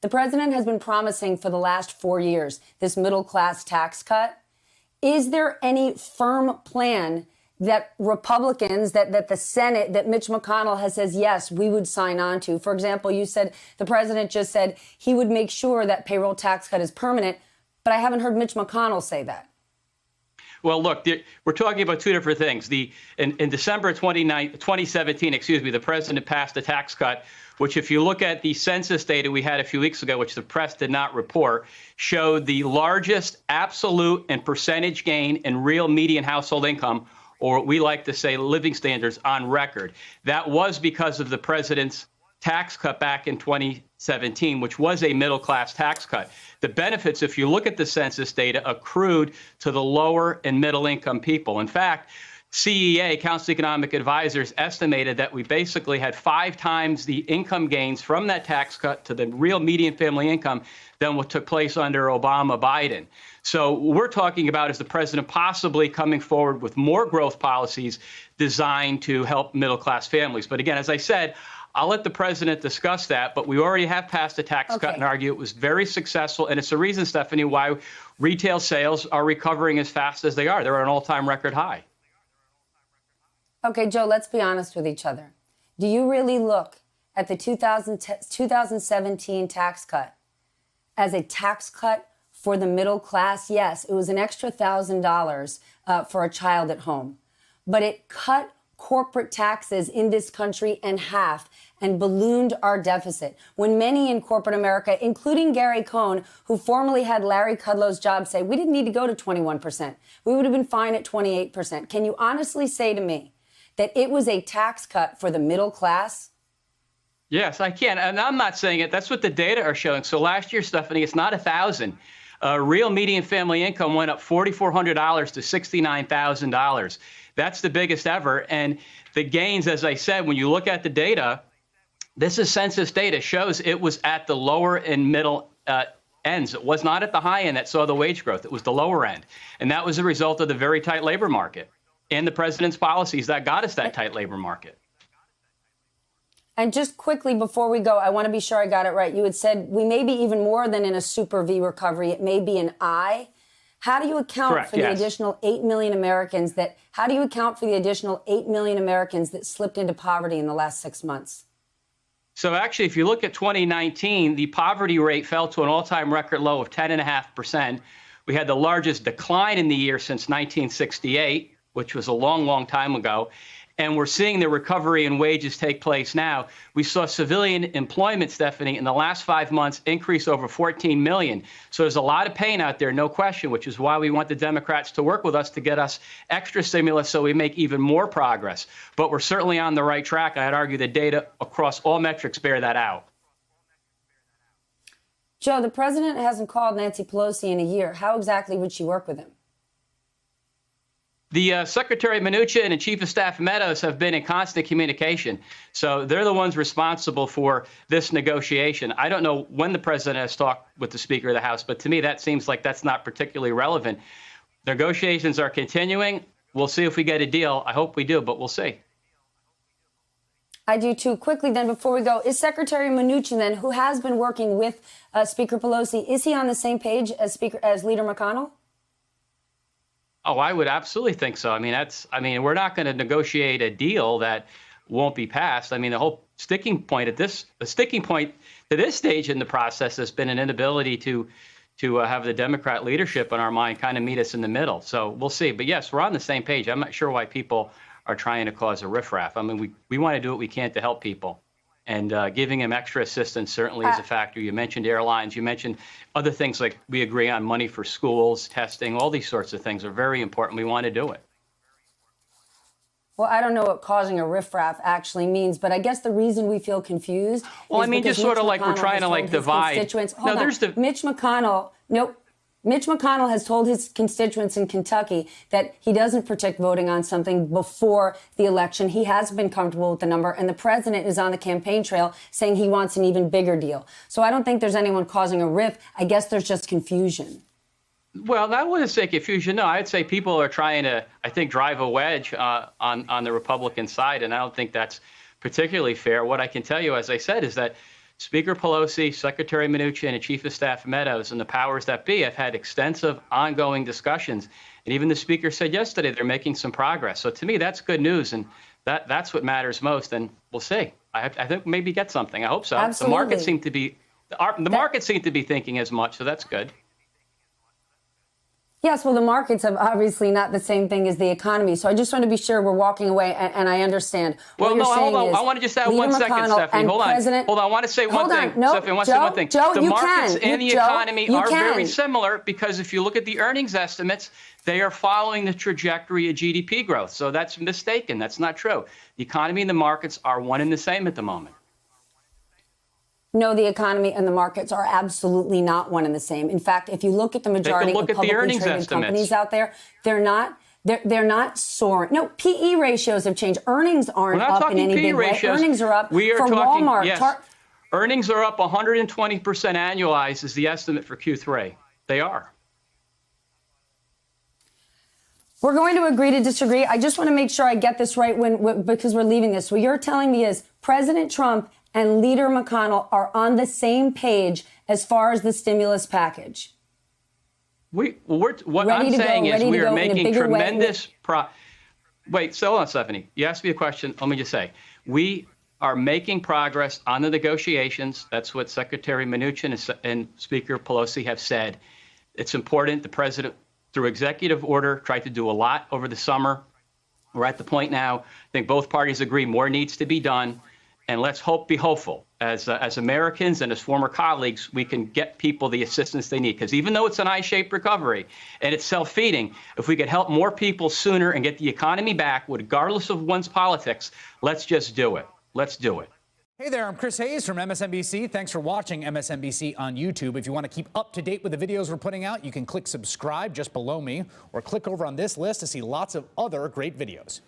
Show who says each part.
Speaker 1: The president has been promising for the last 4 years this middle class tax cut. Is there any firm plan that Republicans, that the Senate, that Mitch McConnell has says, yes, we would sign on to? For example, you said the president just said he would make sure that payroll tax cut is permanent, but I haven't heard Mitch McConnell say that.
Speaker 2: Well, look, we're talking about two different things. In December 2017, the president passed a tax cut, which, if you look at the census data we had a few weeks ago, which the press did not report, showed the largest absolute and percentage gain in real median household income, or what we like to say living standards, on record. That was because of the president's tax cut back in 2017, which was a middle-class tax cut. The benefits, if you look at the census data, accrued to the lower and middle-income people. In fact, CEA, Council of Economic Advisors, estimated that we basically had 5 times the income gains from that tax cut to the real median family income than what took place under Obama-Biden. So what we're talking about is the president possibly coming forward with more growth policies designed to help middle-class families. But again, as I said, I'll let the president discuss that, but we already have passed a tax cut and argue it was very successful. And it's the reason, Stephanie, why retail sales are recovering as fast as they are. They're at an all-time record high.
Speaker 1: Okay, Joe, let's be honest with each other. Do you really look at the 2017 tax cut as a tax cut for the middle class? Yes, it was an extra $1,000 for a child at home, but it cut corporate taxes in this country in half and ballooned our deficit. When many in corporate America, including Gary Cohn, who formerly had Larry Kudlow's job, say we didn't need to go to 21%. We would have been fine at 28%. Can you honestly say to me that it was a tax cut for the middle class?
Speaker 2: Yes, I can. And I'm not saying it. That's what the data are showing. So last year, Stephanie, it's not 1,000. Real median family income went up $4,400 to $69,000. That's the biggest ever. And the gains, as I said, when you look at the data, this is census data, shows it was at the lower and middle ends. It was not at the high end that saw the wage growth. It was the lower end. And that was a result of the very tight labor market and the president's policies that got us that tight labor market.
Speaker 1: And just quickly before we go, I want to be sure I got it right. You had said we may be even more than in a super V recovery. It may be an I. How do you account for the additional 8 million Americans that slipped into poverty in the last 6 months?
Speaker 2: So actually, if you look at 2019, the poverty rate fell to an all-time record low of 10.5%. We had the largest decline in the year since 1968, which was a long, long time ago. And we're seeing the recovery in wages take place now. We saw civilian employment, Stephanie, in the last 5 months increase over 14 million. So there's a lot of pain out there, no question, which is why we want the Democrats to work with us to get us extra stimulus so we make even more progress. But we're certainly on the right track. I'd argue the data across all metrics bear that out.
Speaker 1: Joe, the president hasn't called Nancy Pelosi in a year. How exactly would she work with him?
Speaker 2: The Secretary Mnuchin and Chief of Staff Meadows have been in constant communication. So they're the ones responsible for this negotiation. I don't know when the president has talked with the Speaker of the House, but to me, that seems like that's not particularly relevant. Negotiations are continuing. We'll see if we get a deal. I hope we do, but we'll see.
Speaker 1: I do, too. Quickly, then, before we go, is Secretary Mnuchin, then, who has been working with Speaker Pelosi, is he on the same page as Leader McConnell?
Speaker 2: Oh, I would absolutely think so. I mean, we're not going to negotiate a deal that won't be passed. I mean, the whole sticking point to this stage in the process has been an inability to have the Democrat leadership in our mind kind of meet us in the middle. So we'll see. But yes, we're on the same page. I'm not sure why people are trying to cause a riffraff. I mean, we want to do what we can to help people. And giving them extra assistance certainly is a factor. You mentioned airlines. You mentioned other things like we agree on money for schools, testing. All these sorts of things are very important. We want to do it.
Speaker 1: Well, I don't know what causing a riffraff actually means, but I guess the reason we feel confused.
Speaker 2: Well, I mean, just sort of like we're trying to like divide.
Speaker 1: No, there's the Mitch McConnell. Nope. Mitch McConnell has told his constituents in Kentucky that he doesn't predict voting on something before the election. He has been comfortable with the number, and the president is on the campaign trail saying he wants an even bigger deal. So I don't think there's anyone causing a rift. I guess there's just confusion.
Speaker 2: Well, I wouldn't say confusion. No, I'd say people are trying to, I think, drive a wedge on the Republican side, and I don't think that's particularly fair. What I can tell you, as I said, is that Speaker Pelosi, Secretary Mnuchin, and Chief of Staff Meadows and the powers that be have had extensive ongoing discussions. And even the Speaker said yesterday they're making some progress. So to me, that's good news. And that's what matters most. And we'll see. I think maybe get something. I hope so.
Speaker 1: Absolutely.
Speaker 2: The markets seem to be thinking as much. So that's good.
Speaker 1: Yes, well, the markets have obviously not the same thing as the economy. So I just want to be sure we're walking away, and I understand.
Speaker 2: Well,
Speaker 1: what you're saying
Speaker 2: hold on.
Speaker 1: is
Speaker 2: I want to just add
Speaker 1: Leader
Speaker 2: 1 second,
Speaker 1: McConnell
Speaker 2: Stephanie.
Speaker 1: and
Speaker 2: Hold on.
Speaker 1: President-
Speaker 2: Hold on. I want to say one
Speaker 1: Hold on.
Speaker 2: thing.
Speaker 1: No,
Speaker 2: Stephanie, I want to say one thing.
Speaker 1: Joe,
Speaker 2: the
Speaker 1: you
Speaker 2: markets
Speaker 1: can.
Speaker 2: and the
Speaker 1: Joe,
Speaker 2: economy
Speaker 1: you
Speaker 2: are
Speaker 1: can.
Speaker 2: very similar because if you look at the earnings estimates, they are following the trajectory of GDP growth. So that's mistaken. That's not true. The economy and the markets are one and the same at the moment.
Speaker 1: No, the economy and the markets are absolutely not one and the same. In fact, if you look at the majority of
Speaker 2: look at the
Speaker 1: publicly
Speaker 2: earnings
Speaker 1: traded
Speaker 2: estimates.
Speaker 1: companies out there, they're not soaring. No, PE ratios have changed. Earnings aren't
Speaker 2: We're not
Speaker 1: up in
Speaker 2: talking
Speaker 1: any
Speaker 2: PE
Speaker 1: big way.
Speaker 2: ratios.
Speaker 1: Earnings are up
Speaker 2: We are
Speaker 1: for
Speaker 2: talking,
Speaker 1: Walmart.
Speaker 2: yes. Earnings are up 120% annualized is the estimate for Q3. They are.
Speaker 1: We're going to agree to disagree. I just want to make sure I get this right because we're leaving this. What you're telling me is President Trump and Leader McConnell are on the same page as far as the stimulus package.
Speaker 2: What I'm saying is we are making tremendous Wait, so hold on, Stephanie. You asked me a question. Let me just say, we are making progress on the negotiations. That's what Secretary Mnuchin and Speaker Pelosi have said. It's important. The president, through executive order, tried to do a lot over the summer. We're at the point now. I think both parties agree more needs to be done. And let's be hopeful. As Americans and as former colleagues, we can get people the assistance they need. Because even though it's an I-shaped recovery and it's self-feeding, if we could help more people sooner and get the economy back, regardless of one's politics, let's just do it. Let's do it.
Speaker 3: Hey there, I'm Chris Hayes from MSNBC. Thanks for watching MSNBC on YouTube. If you want to keep up to date with the videos we're putting out, you can click subscribe just below me or click over on this list to see lots of other great videos.